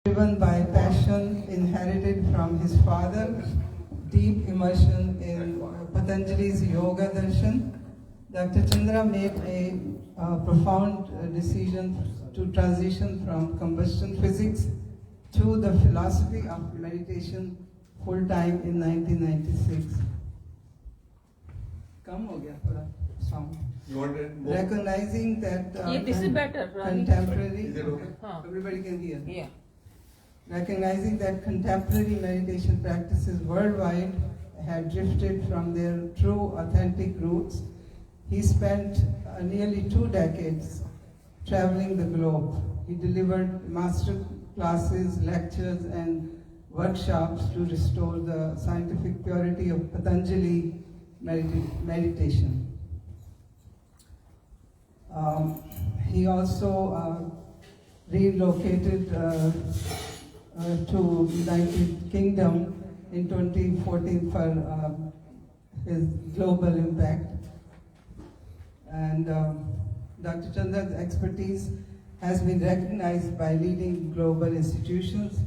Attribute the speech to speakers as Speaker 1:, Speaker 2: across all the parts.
Speaker 1: Driven by passion inherited from his father, deep immersion in Patanjali's Yoga Darshan, Dr. Chandra made a profound decision to transition from combustion physics to the philosophy of meditation full-time in 1996. Come ho gaya thoda sound.
Speaker 2: You want it more?
Speaker 1: Recognizing that
Speaker 3: this is better, Rani.
Speaker 1: contemporary,
Speaker 2: Is it okay?
Speaker 1: everybody can hear.
Speaker 3: Yeah.
Speaker 1: Recognizing that contemporary meditation practices worldwide had drifted from their true, authentic roots, he spent nearly 2 decades traveling the globe. He delivered master classes, lectures, and workshops to restore the scientific purity of Patanjali meditation. He also relocated to United Kingdom in 2014 for his global impact. And Dr. Chandra's expertise has been recognized by leading global institutions,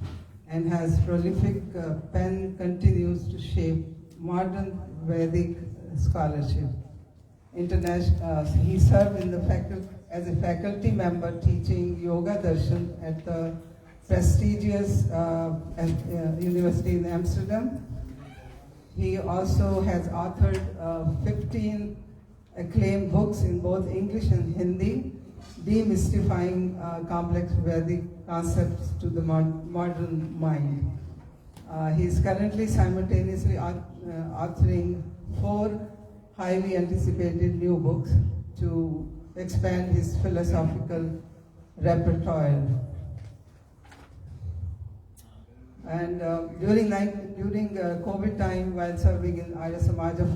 Speaker 1: and his prolific pen continues to shape modern Vedic scholarship. He served in the as a faculty member teaching Yoga Darshan at the prestigious university in Amsterdam. He also has authored 15 acclaimed books in both English and Hindi, demystifying complex Vedic concepts to the modern mind. He is currently simultaneously authoring 4 highly anticipated new books to expand his philosophical repertoire. And during COVID time, while serving in Arya Samaj of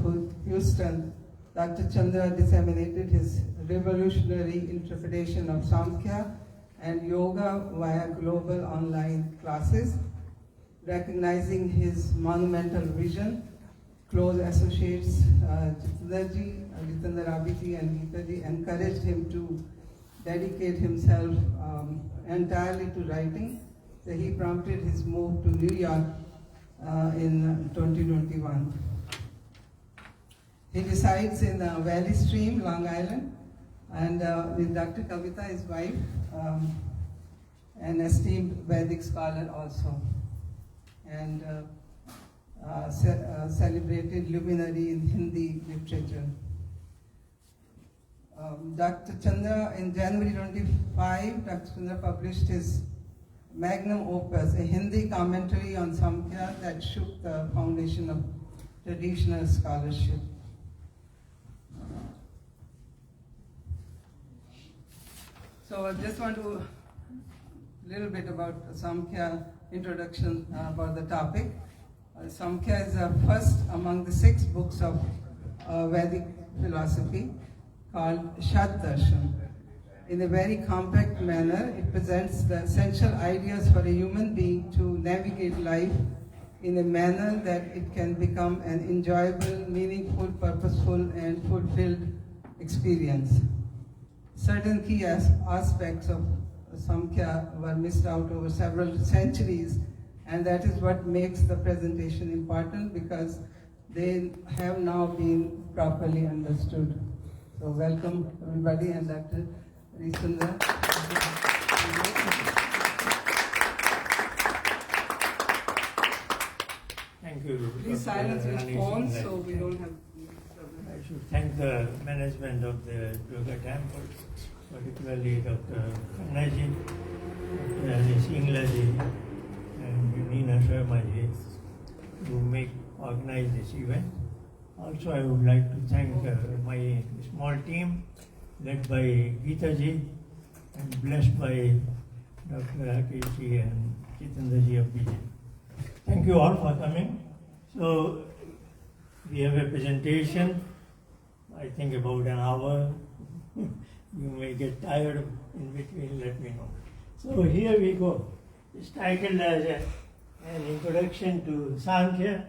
Speaker 1: Houston, Dr. Chandra disseminated his revolutionary interpretation of Samkhya and yoga via global online classes. Recognizing his monumental vision, close associates Jitendra Rabiji and Gita ji encouraged him to dedicate himself entirely to writing. So he prompted his move to New York in 2021. He resides in Valley Stream, Long Island, and with Dr. Kavita, his wife, an esteemed Vedic scholar also, and celebrated luminary in Hindi literature. Dr. Chandra, in January 25, Dr. Chandra published his magnum opus, a Hindi commentary on Samkhya that shook the foundation of traditional scholarship. So I just want to little bit about Samkhya introduction about the topic. Samkhya is the first among the 6 books of Vedic philosophy called Shat Darshan. In a very compact manner, it presents the essential ideas for a human being to navigate life in a manner that it can become an enjoyable, meaningful, purposeful, and fulfilled experience. Certain key aspects of Samkhya were missed out over several centuries, and that is what makes the presentation important, because they have now been properly understood. So welcome everybody, and Dr. HarishChandra.
Speaker 4: Thank you.
Speaker 1: Please silence your phones so we don't have.
Speaker 4: I should thank the management of the Yoga Temple, particularly Dr. Khannaji, Dr. Alice Inglaji, and Nina Sharmaji, who organize this event. Also, I would like to thank my small team, led by Gita ji and blessed by Dr. Rakesh and Jitendra ji of BJ. Thank you all for coming. So, we have a presentation, I think about an hour. You may get tired in between, let me know. So here we go. It's titled as an introduction to Samkhya.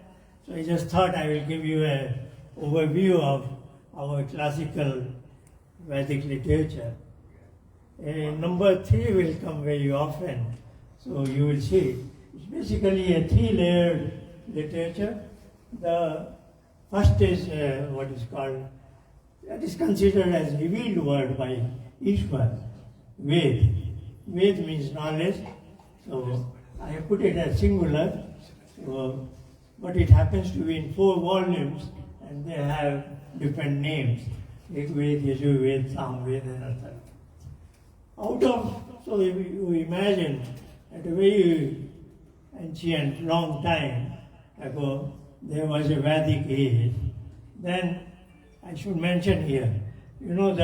Speaker 4: So I just thought I will give you an overview of our classical Vedic literature. Number 3 will come very often. So you will see, it's basically a three-layered literature. The first is what is called, that is considered as revealed word by Ishwar, Ved. Ved means knowledge, so I have put it as singular, so, but it happens to be in 4 volumes and they have different names, Rigved, Yajurved, Samved and other. Out of, so if you imagine, at a very ancient, long time ago, there was a Vedic age. Then I should mention here, you know,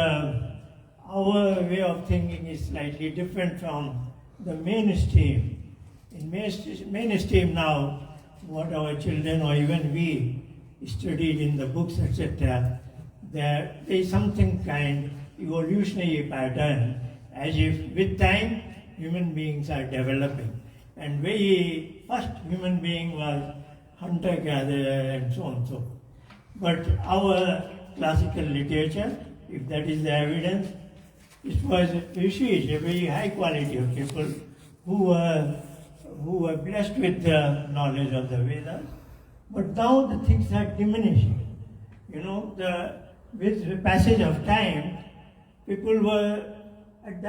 Speaker 4: our way of thinking is slightly different from the mainstream. In mainstream now, what our children or even we studied in the books, etc., there is something kind evolutionary pattern, as if with time human beings are developing. And very first human being was hunter-gatherer and so on and so forth. But our classical literature, if that is the evidence, it was rishis, a very high quality of people who were blessed with the knowledge of the Vedas. But now the things are diminishing. You know, with the passage of time, people were at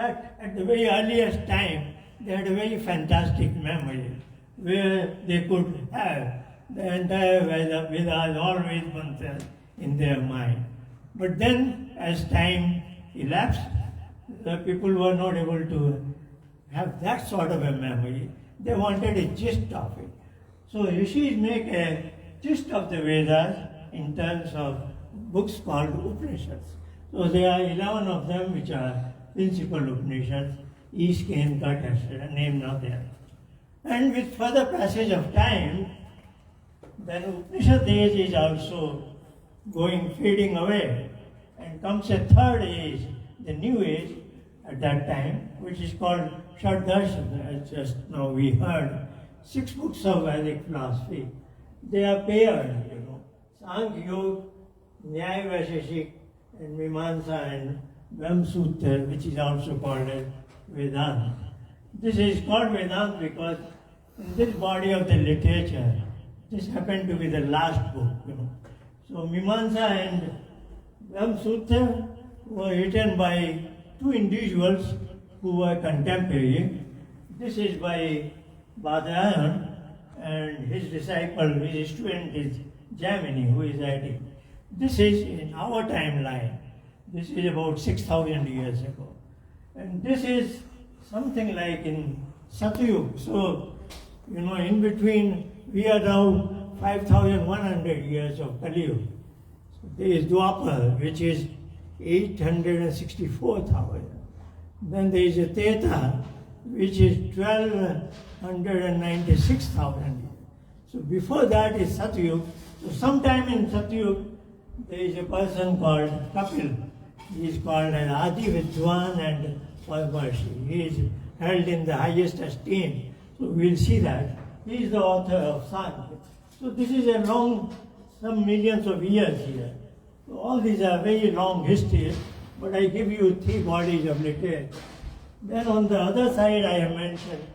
Speaker 4: the very earliest time, they had a very fantastic memory, where they could have the entire Vedas, all Ved mantras in their mind. But then, as time elapsed, the people were not able to have that sort of a memory. They wanted a gist of it. So rishis make a gist of the Vedas in terms of books called Upanishads. So there are 11 of them which are principal Upanishads, East, Ken, Kat, etc., name not there. And with further passage of time, then Upanishad age is also fading away, and comes a third age, the new age at that time, which is called Darshan, as just now we heard. 6 books of Vedic philosophy. They are paired, you know. Samkhya, Nyaya Vaisheshik, and Mimamsa, and Brahma Sutra, which is also called as Vedanta. This is called Vedanta because in this body of the literature, this happened to be the last book, you know. So Mimamsa and Brahma Sutra were written by 2 individuals who were contemporary. This is by Badrayana, and his disciple, his student is Jamini, who is writing. This is in our timeline. This is about 6,000 years ago. And this is something like in Satyug. So, you know, in between, we are now 5,100 years of Kali Yuga. So there is Dwapar, which is 864,000. Then there is a Treta, which is 1,296,000. So before that is Satyug. So sometime in Satyug, there is a person called Kapil. He is called an Adi Vidwan and Parmarshi. He is held in the highest esteem. So we'll see that. He is the author of Samkhya. So this is a long, some millions of years here. So all these are very long histories, but I give you 3 bodies of literature. Then on the other side I have mentioned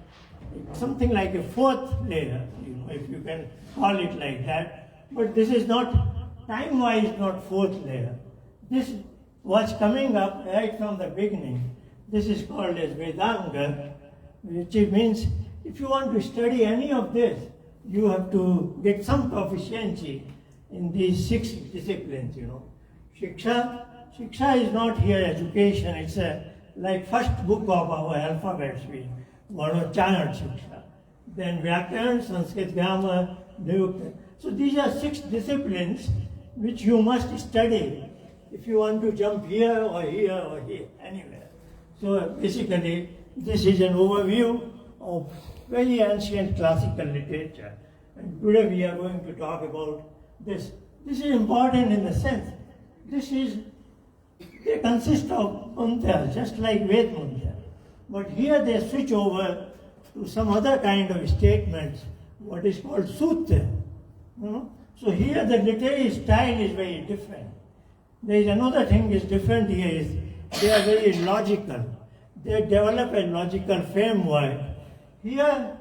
Speaker 4: something like a 4th layer, you know, if you can call it like that. But this is not, time-wise, not 4th layer. This was coming up right from the beginning. This is called as Vedanga, which means if you want to study any of this, you have to get some proficiency in these 6 disciplines, you know. Shiksha is not here education, it's like first book of our alphabets, we want to chant Shiksha. Then Vyakaran, Sanskrit grammar, Nirukta. So these are 6 disciplines which you must study if you want to jump here or here or here, anywhere. So basically, this is an overview of very ancient classical literature. And today we are going to talk about this. This is important in the sense, they consist of mantras, just like Ved mantra. But here they switch over to some other kind of statements, what is called sutra. You know? So here the literary style is very different. There is another thing is different here is they are very logical. They develop a logical framework Here,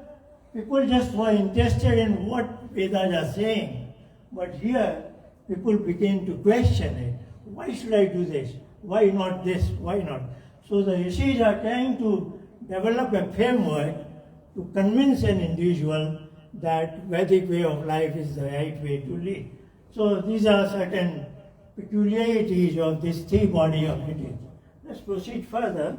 Speaker 4: people just were interested in what Vedas are saying. But here, people begin to question it. Why should I do this? Why not this? Why not? So the rishis are trying to develop a framework to convince an individual that Vedic way of life is the right way to live. So these are certain peculiarities of this three-body of it. Let's proceed further.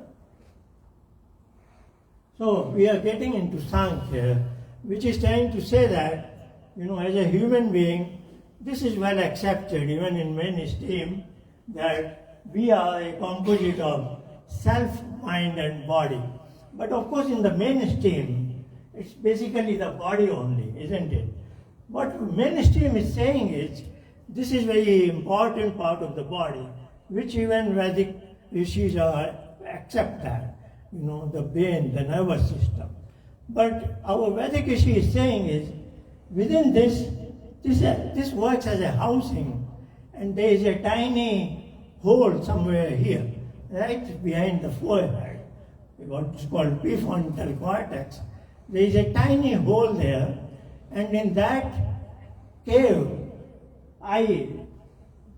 Speaker 4: So we are getting into Samkhya, which is trying to say that, as a human being, this is well accepted even in mainstream, that we are a composite of self, mind and body. But of course in the mainstream, it's basically the body only, isn't it? What mainstream is saying is, this is very important part of the body, which even Vedic rishis accept that. The brain, the nervous system. But our Vedic Rishi is saying is, within this works as a housing, and there is a tiny hole somewhere here, right behind the forehead, what is called prefrontal cortex. There is a tiny hole there, and in that cave, I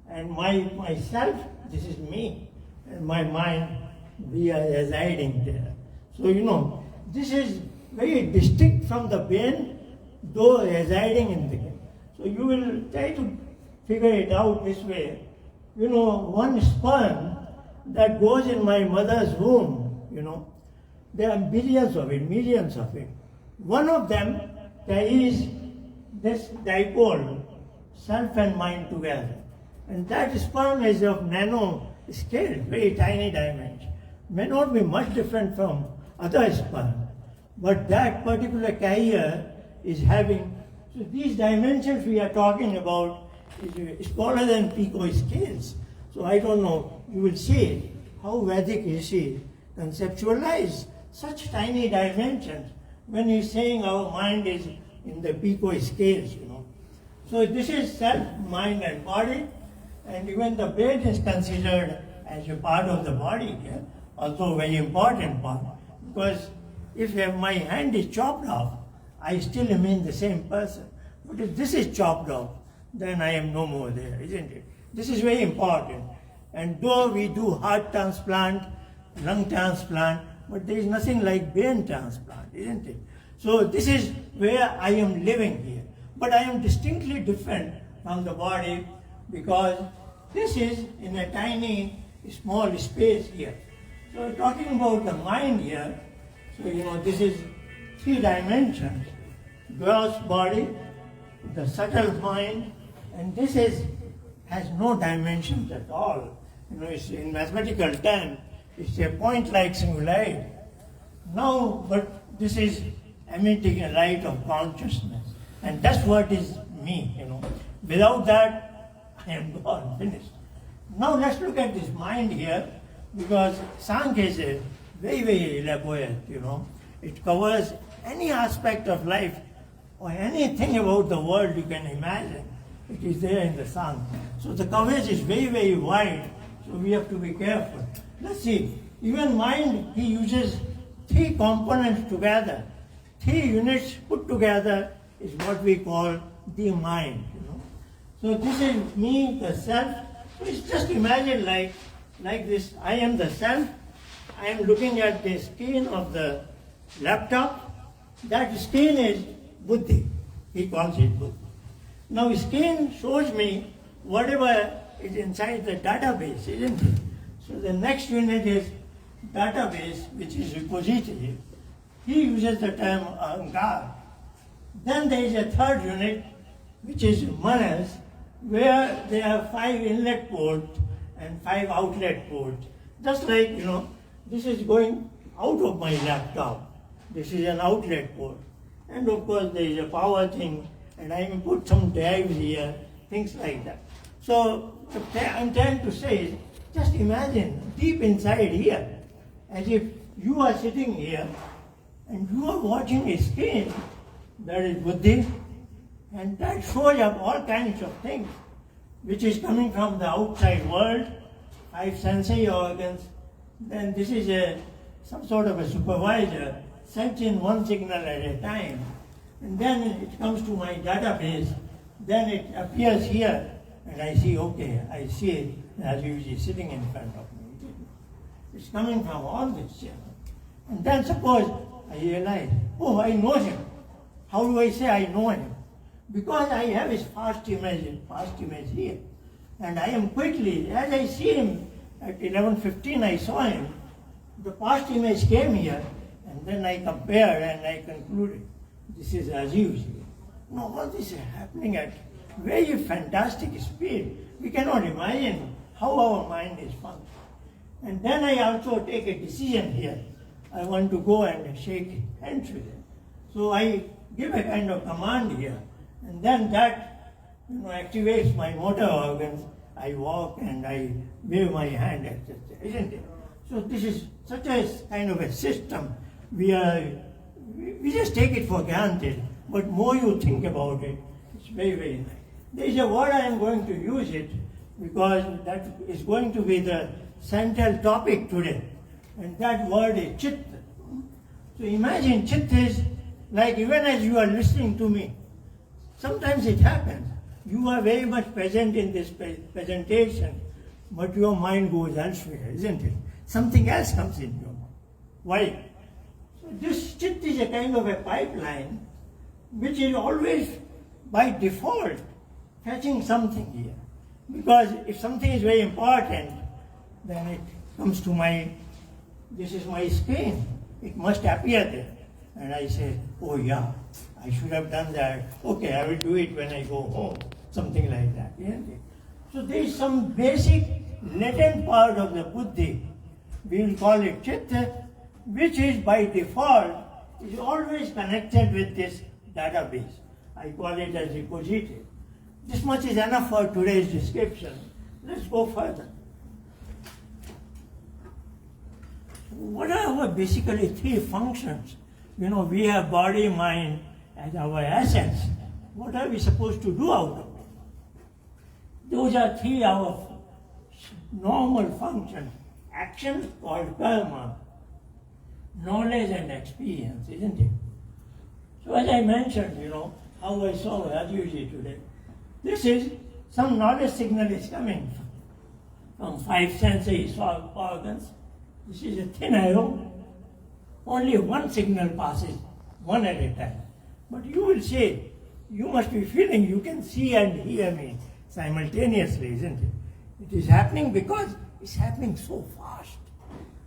Speaker 4: and myself, this is me, and my mind, we are residing there. So, this is very distinct from the brain, though residing in the brain. So you will try to figure it out this way. One sperm that goes in my mother's womb, there are billions of it, millions of it. One of them, there is this dipole, self and mind together. And that sperm is of nano scale, very tiny dimension. May not be much different from other sperm, but that particular carrier is having, so these dimensions we are talking about is smaller than picoscales. So I don't know, you will see how Vedic Rishi conceptualize such tiny dimensions when he's saying our mind is in the picoscales, So this is self, mind and body, and even the brain is considered as a part of the body here. Also a very important part, because if my hand is chopped off, I still remain the same person. But if this is chopped off, then I am no more there, isn't it? This is very important. And though we do heart transplant, lung transplant, but there is nothing like brain transplant, isn't it? So this is where I am living here. But I am distinctly different from the body, because this is in a tiny, small space here. So we're talking about the mind here. So, this is three dimensions. Gross body, the subtle mind, and this has no dimensions at all. It's in mathematical terms, it's a point-like singularity. Now, but this is emitting a light of consciousness. And that's what is me, Without that, I am gone, finished. Now let's look at this mind here, because Samkhya is a very, very elaborate, It covers any aspect of life or anything about the world you can imagine. It is there in the Samkhya. So the coverage is very, very wide, so we have to be careful. Let's see, even mind, he uses three components together. Three units put together is what we call the mind, So this is me, the self. So it's just imagine like this, I am the self, I am looking at the screen of the laptop. That screen is buddhi, he calls it buddhi. Now screen shows me whatever is inside the database, isn't it? So the next unit is database, which is repository. He uses the term ahankar. Then there is a third unit, which is manas, where there are 5 inlet ports and 5 outlet ports. Just like, this is going out of my laptop. This is an outlet port. And of course there is a power thing, and I may put some drives here, things like that. So what I'm trying to say is, just imagine deep inside here, as if you are sitting here and you are watching a screen, that is buddhi, and that shows up all kinds of things, which is coming from the outside world, 5 sensory organs. Then this is some sort of a supervisor sends in one signal at a time, and then it comes to my database, then it appears here, and I see, okay, I see Rajivji sitting in front of me. It's coming from all this channel. And then suppose I realize, oh, I know him. How do I say I know him? Because I have his past image here. And I am quickly, as I see him at 11:15, I saw him, the past image came here, and then I compared and I concluded, this is Rajivji. Now all this is happening at very fantastic speed. We cannot imagine how our mind is functioning. And then I also take a decision here. I want to go and shake hands with him. So I give a kind of command here, and then that activates my motor organs. I walk and I wave my hand, etc. Isn't it? So this is such a kind of a system. We just take it for granted, but more you think about it, it's very, very nice. There is a word I am going to use it because that is going to be the central topic today, and that word is chitta. So imagine chitta is like even as you are listening to me, sometimes it happens. You are very much present in this presentation, but your mind goes elsewhere, isn't it? Something else comes in your mind. Why? So this chitta is a kind of a pipeline which is always by default fetching something here. Because if something is very important, then it comes to my, this is my screen. It must appear there. And I say, oh yeah, I should have done that. Okay, I will do it when I go home. Something like that, isn't it? So there is some basic latent part of the buddhi, we will call it chitta, which is by default, is always connected with this database. I call it as repository. This much is enough for today's description. Let's go further. What are our basically three functions? We have body, mind as our assets. What are we supposed to do out of it? Those are three our normal functions. Actions called karma, knowledge and experience, isn't it? So as I mentioned, how I saw Rajivji today. This is some knowledge signal is coming from five sensory organs. This is a thin arrow. Only one signal passes, one at a time. But you will say, you must be feeling, you can see and hear me simultaneously, isn't it? It is happening because it's happening so fast.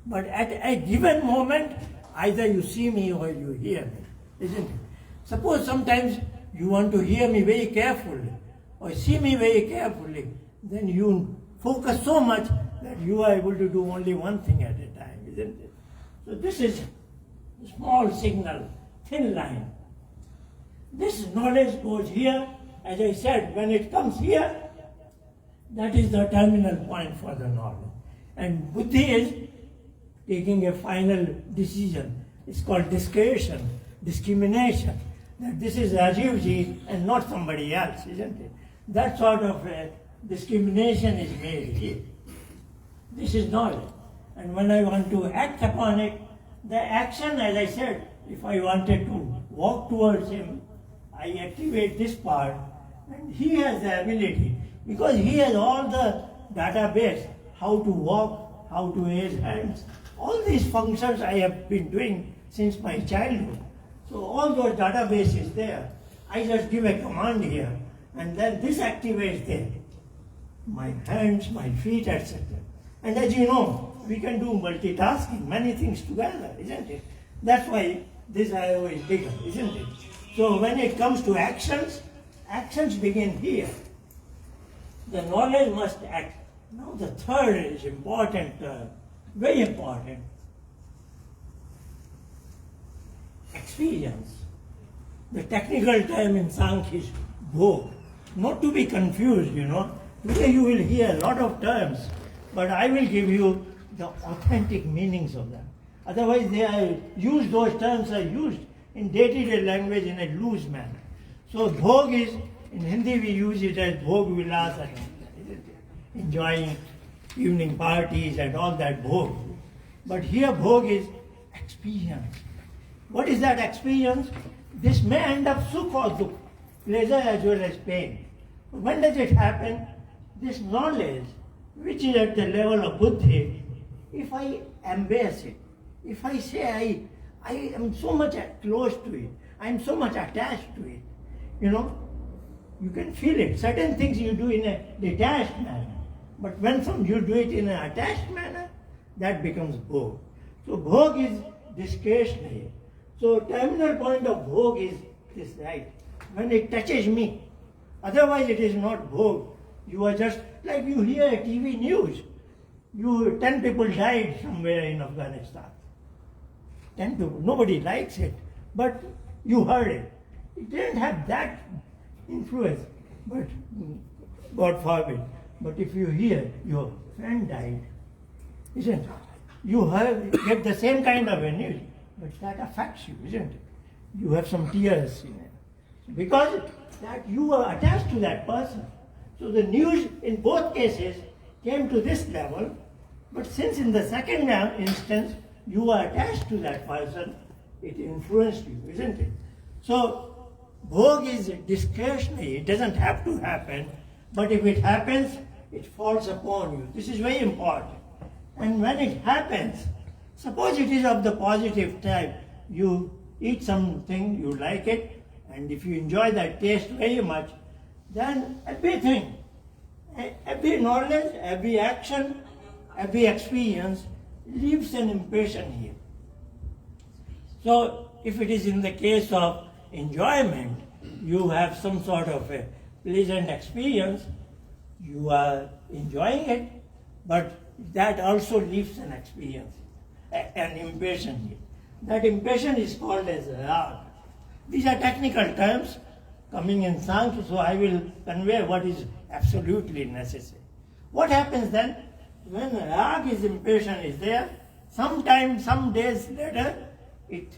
Speaker 4: But at a given moment, either you see me or you hear me, isn't it? Suppose sometimes you want to hear me very carefully or see me very carefully, then you focus so much that you are able to do only one thing at a time, isn't it? So this is a small signal, thin line. This knowledge goes here. As I said, when it comes here, that is the terminal point for the knowledge. And buddhi is taking a final decision. It's called discretion, discrimination. That this is Rajivji and not somebody else, isn't it? That sort of discrimination is made here. This is knowledge. And when I want to act upon it, the action, as I said, if I wanted to walk towards him, I activate this part, and he has the ability, because he has all the database, how to walk, how to raise hands. All these functions I have been doing since my childhood. So all those databases there, I just give a command here, and then this activates there. My hands, my feet, etc. And as you know, we can do multitasking, many things together, isn't it? That's why this arrow is bigger, isn't it? So when it comes to actions, actions begin here. The knowledge must act. Now the third is important, very important. Experience. The technical term in Samkhya is bhog. Not to be confused, Today you will hear a lot of terms, but I will give you the authentic meanings of them. Otherwise those terms are used in day-to-day language in a loose manner. So bhog is, in Hindi we use it as bhog vilasa, enjoying evening parties and all that bhog. But here bhog is experience. What is that experience? This may end up sukh or dukh, pleasure as well as pain. When does it happen? This knowledge, which is at the level of buddhi, if I embrace it, if I say I am so much close to it, I am so much attached to it, you can feel it. Certain things you do in a detached manner, but when you do it in an attached manner, that becomes bhog. So bhog is discretionary. So terminal point of bhog is this, right? When it touches me. Otherwise it is not bhog. You are just, like you hear a TV news, 10 people died somewhere in Afghanistan. 10 people, nobody likes it, but you heard it. It didn't have that influence, but God forbid. But if you hear your friend died, isn't it? You get the same kind of a news, but that affects you, isn't it? You have some tears in it. Because that you are attached to that person. So the news in both cases came to this level, but since in the second instance you are attached to that person, it influenced you, isn't it? So bhog is discretionary, it doesn't have to happen, but if it happens, it falls upon you. This is very important. And when it happens, suppose it is of the positive type, you eat something, you like it, and if you enjoy that taste very much, then everything, every knowledge, every action, every experience leaves an impression here. So if it is in the case of enjoyment, you have some sort of a pleasant experience, you are enjoying it, but that also leaves an experience, an impression here. That impression is called as rag. These are technical terms coming in Samkhya, so I will convey what is absolutely necessary. What happens then? When rag impression is there, sometime, some days later, it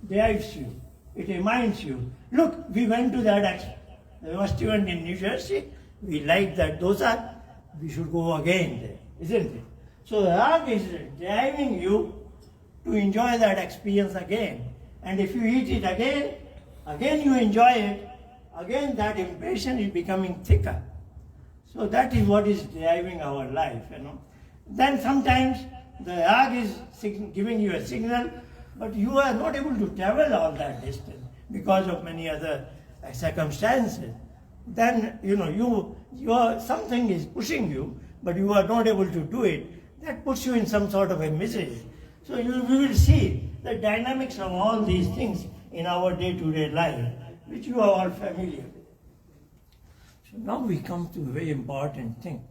Speaker 4: drives you, it reminds you, look, we went to that restaurant in New Jersey, we liked that dosa, we should go again there, isn't it? So rag is driving you to enjoy that experience again. And if you eat it again you enjoy it, again that impression is becoming thicker. So that is what is driving our life, Then sometimes the rag is giving you a signal, but you are not able to travel all that distance because of many other circumstances. Then, something is pushing you, but you are not able to do it. That puts you in some sort of a misery. So we will see the dynamics of all these things in our day-to-day life, which you are all familiar with. So now we come to a very important thing.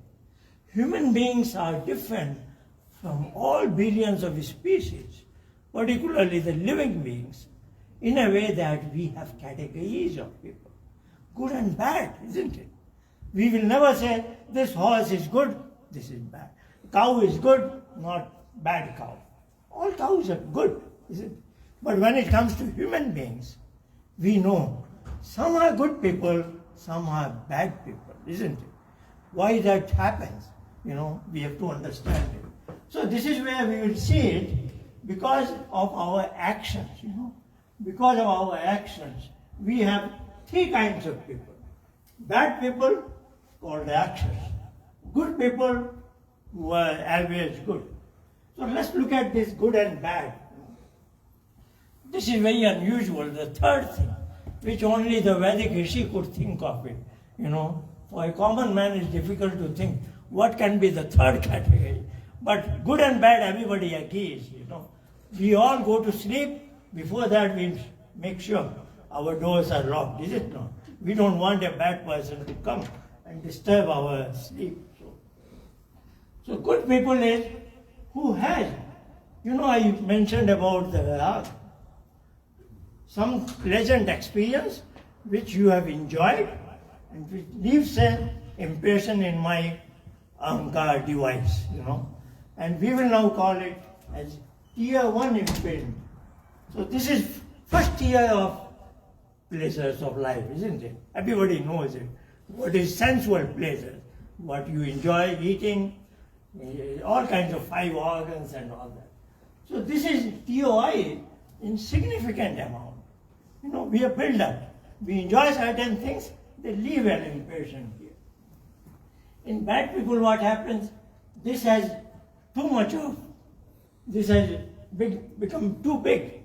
Speaker 4: Human beings are different from all billions of species, particularly the living beings, in a way that we have categories of people. Good and bad, isn't it? We will never say, this horse is good, this is bad. Cow is good, not bad cow. All cows are good, isn't it? But when it comes to human beings, we know some are good people, some are bad people, isn't it? Why that happens, we have to understand it. So this is where we will see it because of our actions, Because of our actions, we have three kinds of people. Bad people, called Rakshas. Good people who are average good. So let's look at this good and bad. This is very unusual, the third thing, which only the Vedic Rishi could think of it. For a common man it's difficult to think what can be the third category. But good and bad, everybody agrees, We all go to sleep, before that we make sure our doors are locked, is it not? We don't want a bad person to come and disturb our sleep. So good people is who has, I mentioned about the some pleasant experience which you have enjoyed and which leaves an impression in my Ahankar device, And we will now call it as tier 1 impairment. So this is first tier of pleasures of life, isn't it? Everybody knows it. What is sensual pleasure? What you enjoy eating, all kinds of 5 organs and all that. So this is TOI, in significant amount. You know, we are built up. We enjoy certain things, they leave an impression here. In bad people, what happens? This has too much of, this has become too big.